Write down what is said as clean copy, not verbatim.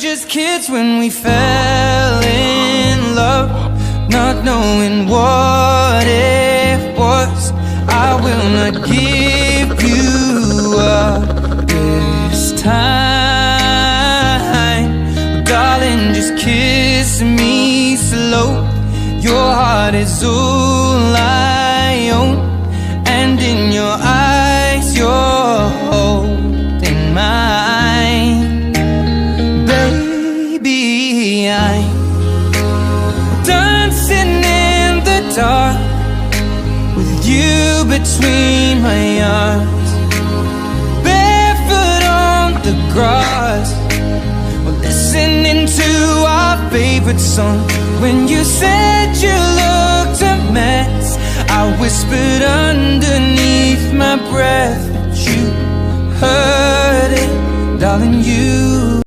just kids when we fell in love, not knowing what it was. I will not give you up this time, darling, just kiss me slow. Your heart is all I own, and in your eyes you're holding mine. Baby, I'm dancing in the dark with you between my arms, barefoot on the grass, we're listening to our favorite song. When you said you looked a mess, I whispered underneath my breath, but you heard it, darling, you